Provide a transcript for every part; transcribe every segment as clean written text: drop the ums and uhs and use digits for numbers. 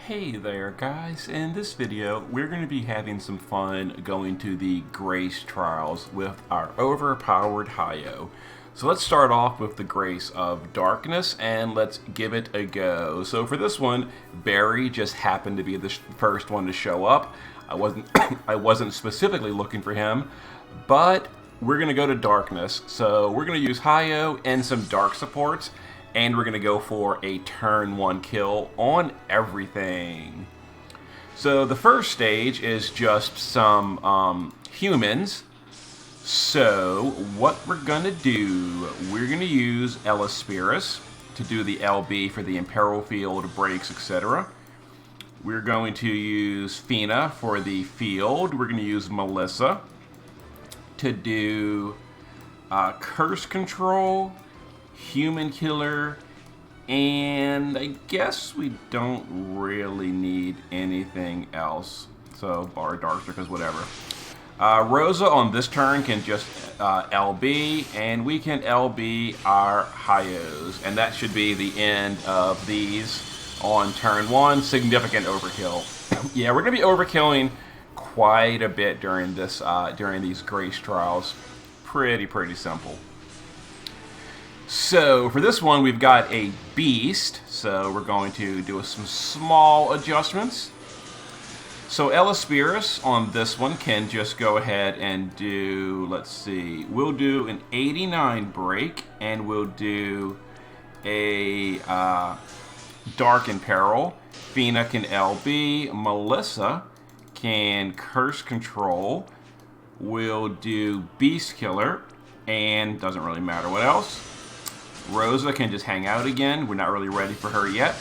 Hey there guys, in this video we're going to be having some fun going to the Grace Trials with our overpowered Hyoh. So let's start off with the Grace of Darkness and let's give it a go. So for this one, Barry just happened to be the first one to show up. I wasn't specifically looking for him, but we're going to go to Darkness. So we're going to use Hyoh and some Dark supports. And we're going to go for a turn 1 kill on everything. So the first stage is just some humans. So what we're going to do, we're going to use Ellaspiris to do the LB for the Imperil Field, breaks, etc. We're going to use Fina for the field. We're going to use Melissa to do Curse Control, Human Killer, and I guess we don't really need anything else. So, bar Dark because whatever. Rosa on this turn can just LB, and we can LB our Hyohs, and that should be the end of these on turn 1. Significant overkill. Yeah, we're going to be overkilling quite a bit during this during these Grace Trials. Pretty simple. So for this one, we've got a beast, so we're going to do some small adjustments. So Ellaspiris on this one can just go ahead and do, let's see, we'll do an 89 break, and we'll do a Dark Imperil. Fina can LB, Melissa can Curse Control, we'll do Beast Killer, and doesn't really matter what else. Rosa can just hang out again. We're not really ready for her yet.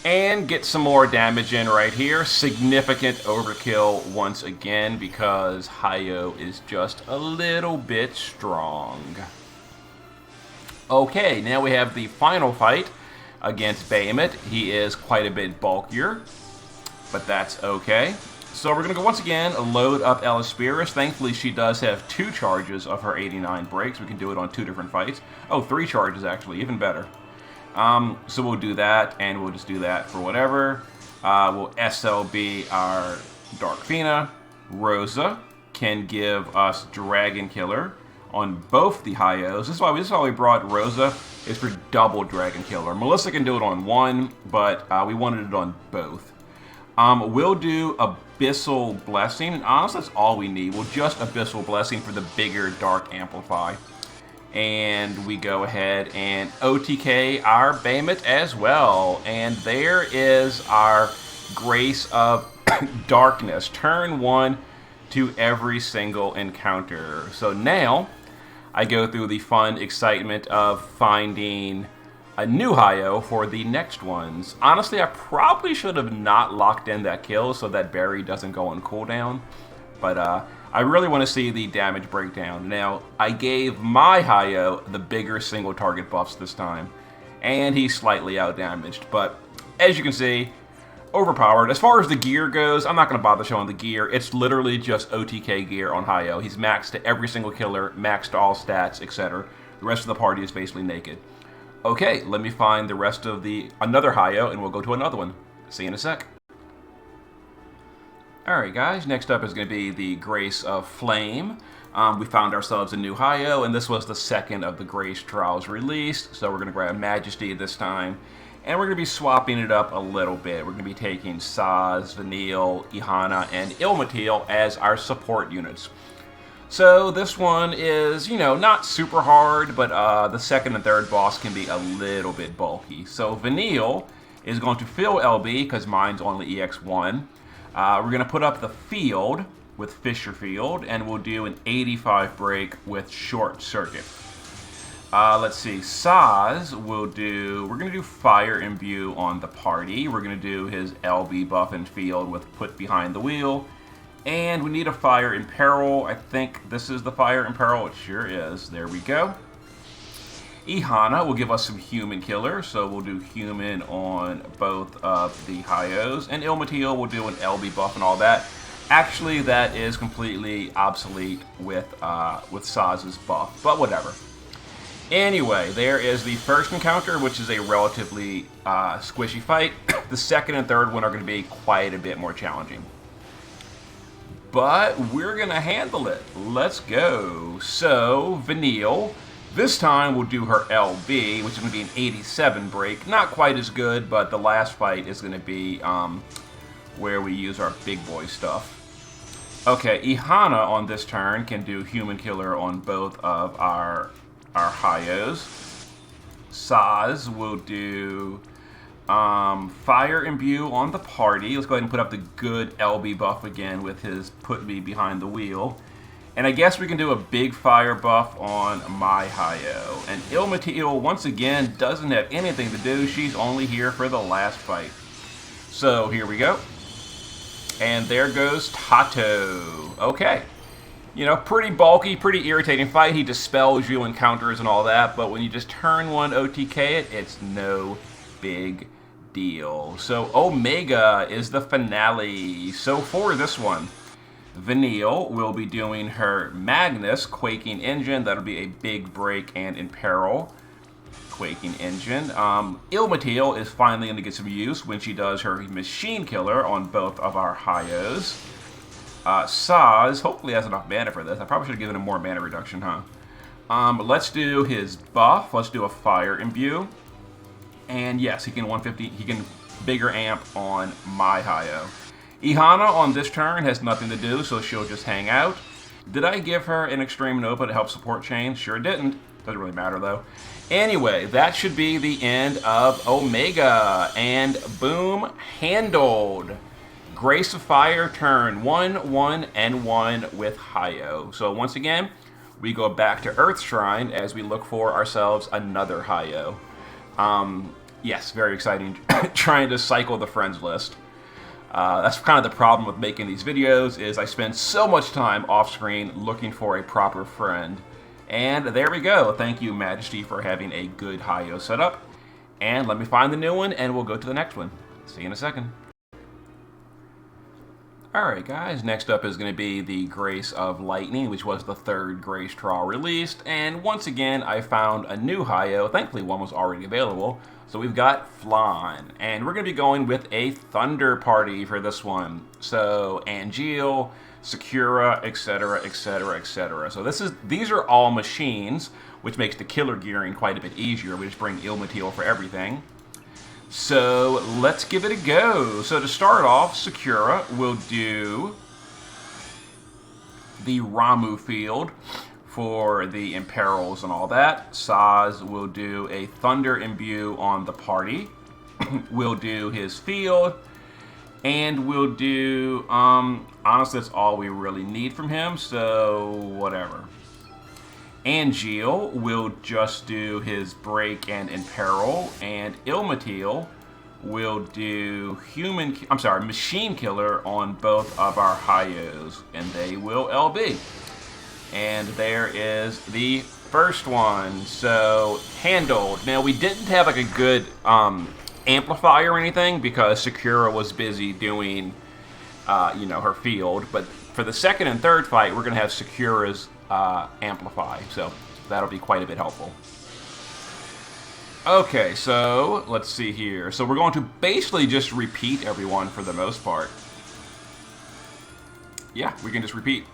And get some more damage in right here. Significant overkill once again because Hyoh is just a little bit strong. Okay, now we have the final fight against Behemoth. He is quite a bit bulkier, but that's okay. So we're going to go once again, load up Ellaspiris. Thankfully, she does have 2 charges of her 89 breaks. We can do it on 2 different fights. Oh, 3 charges, actually. Even better. So we'll do that, and we'll just do that for whatever. We'll SLB our Dark Fina. Rosa can give us Dragon Killer on both the Hyohs. This is why we brought Rosa, is for double Dragon Killer. Melissa can do it on 1, but we wanted it on both. We'll do Abyssal Blessing, and honestly, that's all we need. We'll just Abyssal Blessing for the bigger Dark Amplify. And we go ahead and OTK our Behemoth as well. And there is our Grace of Darkness. Turn 1 to every single encounter. So now, I go through the fun excitement of finding a new Hyoh for the next ones. Honestly, I probably should have not locked in that kill so that Barry doesn't go on cooldown. But I really want to see the damage breakdown. Now, I gave my Hyoh the bigger single target buffs this time. And he's slightly outdamaged. But as you can see, overpowered. As far as the gear goes, I'm not going to bother showing the gear. It's literally just OTK gear on Hyoh. He's maxed to every single killer, maxed to all stats, etc. The rest of the party is basically naked. Okay, let me find the rest of another Hyoh, and we'll go to another one. See you in a sec. Alright guys, next up is going to be the Grace of Flame. We found ourselves a new Hyoh, and this was the second of the Grace Trials released, so we're going to grab Majesty this time. And we're going to be swapping it up a little bit. We're going to be taking Saz, Vanille, Ihana, and Ilmatil as our support units. So this one is, not super hard, but the second and third boss can be a little bit bulky. So Vanille is going to fill LB because mine's only EX1. We're going to put up the field with Fissure Field, and we'll do an 85 break with Short Circuit. Let's see, Saz we're going to do Fire Imbue on the party. We're going to do his LB buff and field with Put Behind the Wheel. And we need a Fire Imperil. I think this is the Fire Imperil. It sure is. There we go. Ihana will give us some Human Killer, so we'll do Human on both of the Hyohs. And Ilmatil will do an LB buff and all that. Actually, that is completely obsolete with Saz's buff, but whatever. Anyway, there is the first encounter, which is a relatively squishy fight. The second and third one are going to be quite a bit more challenging. But we're going to handle it. Let's go. So, Vanille. This time we'll do her LB, which is going to be an 87 break. Not quite as good, but the last fight is going to be where we use our big boy stuff. Okay, Ihana on this turn can do Human Killer on both of our Hyohs. Saz will do Fire Imbue on the party. Let's go ahead and put up the good LB buff again with his put me behind the wheel. And I guess we can do a big fire buff on my Hyoh. And Ilmateal, once again, doesn't have anything to do. She's only here for the last fight. So, here we go. And there goes Tato. Okay. You know, pretty bulky, pretty irritating fight. He dispels you and counters and all that. But when you just turn one OTK it, it's no big deal. So, Omega is the finale. So, for this one, Vanille will be doing her Magnus Quaking Engine. That'll be a big break and imperil Quaking Engine. Ilmateal is finally going to get some use when she does her Machine Killer on both of our Hyohs. Saz hopefully has enough mana for this. I probably should have given him more mana reduction, huh? Let's do his buff. Let's do a Fire Imbue. And yes, he can 150. He can bigger amp on my Hyoh. Ihana on this turn has nothing to do, so she'll just hang out. Did I give her an Extreme Nova to help support chain? Sure didn't. Doesn't really matter, though. Anyway, that should be the end of Omega. And boom, handled. Grace of Fire, turn 1, 1, and 1 with Hyoh. So once again, we go back to Earth Shrine as we look for ourselves another Hyoh. Yes, very exciting. Trying to cycle the friends list. That's kind of the problem with making these videos, is I spend so much time off screen looking for a proper friend. And there we go. Thank you, Majesty, for having a good Hyoh setup. And let me find the new one, and we'll go to the next one. See you in a second. Alright guys, next up is going to be the Grace of Lightning, which was the third Grace Trawl released. And once again, I found a new Hyoh. Thankfully, one was already available. So we've got Flan, and we're going to be going with a Thunder Party for this one. So Angeal, Sakura, etc., etc., etc. So these are all machines, which makes the killer gearing quite a bit easier. We just bring Ilmateal for everything. So let's give it a go. So to start off, Sakura will do the Ramu field for the imperils and all that. Saz will do a Thunder Imbue on the party. We'll do his field. And we'll do, honestly, that's all we really need from him, so whatever. Angeal will just do his break and imperil, and Ilmateal will do Machine Killer on both of our Hyohs, and they will LB. And there is the first one. So, handled. Now, we didn't have like a good amplifier or anything because Sakura was busy doing, her field. But for the second and third fight, we're going to have Sakura's amplify. So, that'll be quite a bit helpful. Okay, so let's see here. So, we're going to basically just repeat everyone for the most part. Yeah, we can just repeat.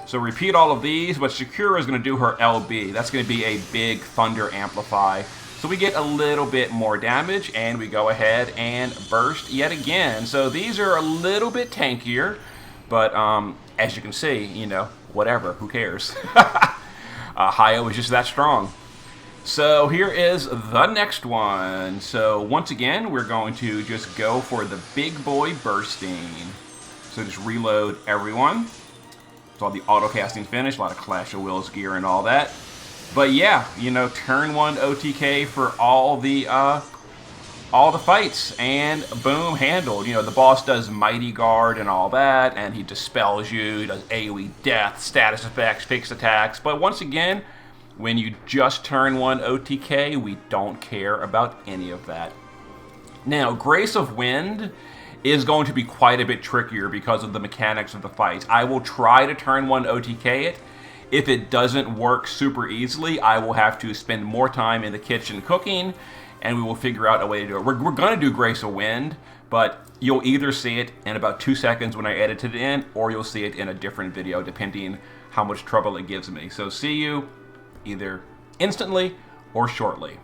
So repeat all of these, but Sakura is going to do her LB. That's going to be a big Thunder Amplify. So we get a little bit more damage, and we go ahead and burst yet again. So these are a little bit tankier, but as you can see, whatever, who cares? Hyoh is just that strong. So here is the next one. So once again, we're going to just go for the big boy bursting. So just reload everyone. All the auto casting finish, a lot of Clash of Wills gear and all that. But yeah, turn 1 OTK for all the fights, and boom, handled. The boss does Mighty Guard and all that, and he dispels you, he does AoE death, status effects, fixed attacks. But once again, when you just turn 1 OTK, we don't care about any of that. Now, Grace of Wind is going to be quite a bit trickier because of the mechanics of the fight. I will try to turn 1 OTK it, If it doesn't work super easily, I will have to spend more time in the kitchen cooking, and we will figure out a way to do it. We're going to do Grace of Wind, but you'll either see it in about 2 seconds when I edit it in, or you'll see it in a different video, depending how much trouble it gives me. So see you either instantly or shortly.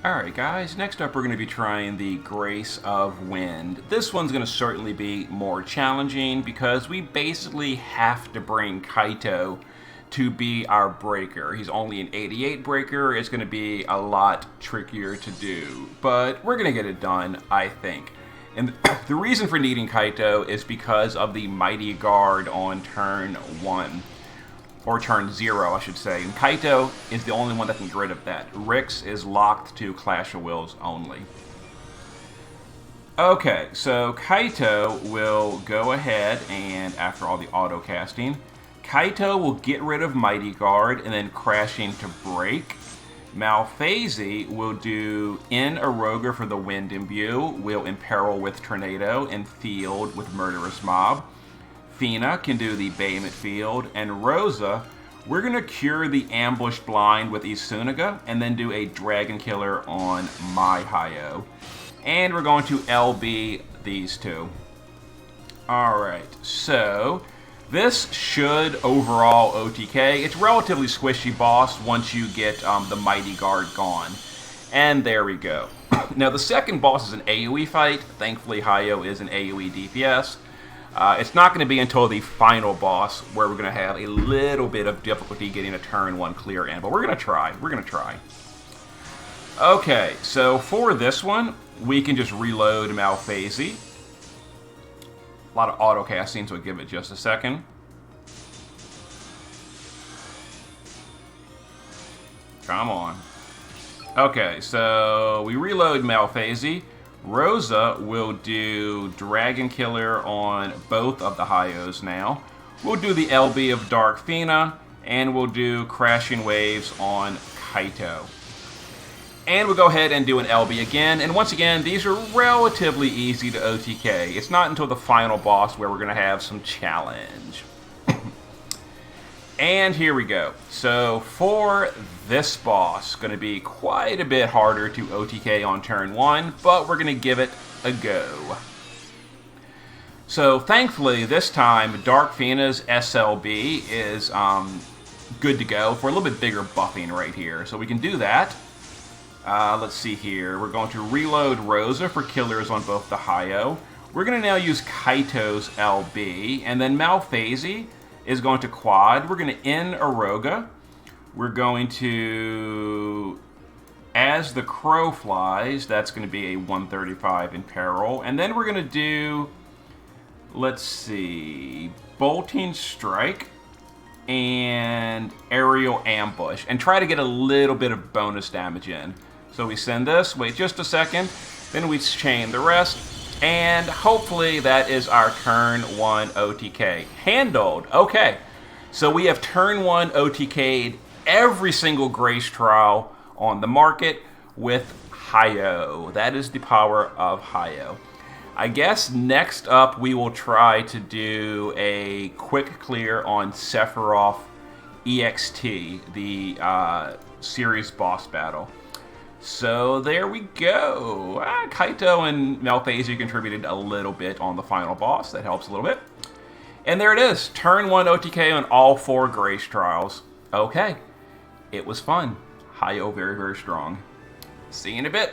Alright guys, next up we're going to be trying the Grace of Wind. This one's going to certainly be more challenging because we basically have to bring Hyoh to be our breaker. He's only an 88 breaker. It's going to be a lot trickier to do, but we're going to get it done, I think. And the reason for needing Hyoh is because of the Mighty Guard on turn 1. Or turn 0, I should say. And Hyoh is the only one that can get rid of that. Rix is locked to Clash of Wills only. Okay, so Hyoh will go ahead and, after all the auto casting, Hyoh will get rid of Mighty Guard and then crashing to break. Malphasy will do in Aroga for the Wind Imbue, will imperil with Tornado and field with Murderous Mob. Fina can do the Behemoth Field, and Rosa, we're going to cure the Ambush Blind with Isunaga, and then do a Dragon Killer on my Hyoh. And we're going to LB these two. Alright, so this should overall OTK. It's relatively squishy boss once you get the Mighty Guard gone. And there we go. Now the second boss is an AoE fight. Thankfully Hyoh is an AoE DPS. It's not going to be until the final boss where we're going to have a little bit of difficulty getting a turn 1 clear in, but we're going to try. We're going to try. Okay, so for this one, we can just reload Malphasy. A lot of auto casting, so I'll give it just a second. Come on. Okay, so we reload Malphasy. Rosa will do Dragon Killer on both of the Hyohs now. We'll do the LB of Dark Fina, and we'll do Crashing Waves on Hyoh. And we'll go ahead and do an LB again. And once again, these are relatively easy to OTK. It's not until the final boss where we're going to have some challenge. And here we go. So for this boss, going to be quite a bit harder to OTK on turn 1, but we're going to give it a go. So thankfully, this time, Dark Fina's SLB is good to go for a little bit bigger buffing right here. So we can do that. Let's see here. We're going to reload Rosa for killers on both the Hyoh. We're going to now use Kaito's LB, and then Malphasy is going to quad. We're going to end Aroga. We're going to, as the crow flies, that's going to be a 135 in peril. And then we're going to do, let's see, bolting strike and aerial ambush, and try to get a little bit of bonus damage in. So we send this, wait just a second, then we chain the rest. And hopefully that is our turn 1 OTK. Handled. Okay. So we have turn 1 OTK'd every single Grace Trial on the market with Hyoh. That is the power of Hyoh. I guess next up we will try to do a quick clear on Sephiroth EXT, the series boss battle. So there we go. Hyoh and Malphasy contributed a little bit on the final boss. That helps a little bit. And there it is. Turn 1 OTK on all 4 Grace Trials. Okay. It was fun. Hyoh very, very strong. See you in a bit.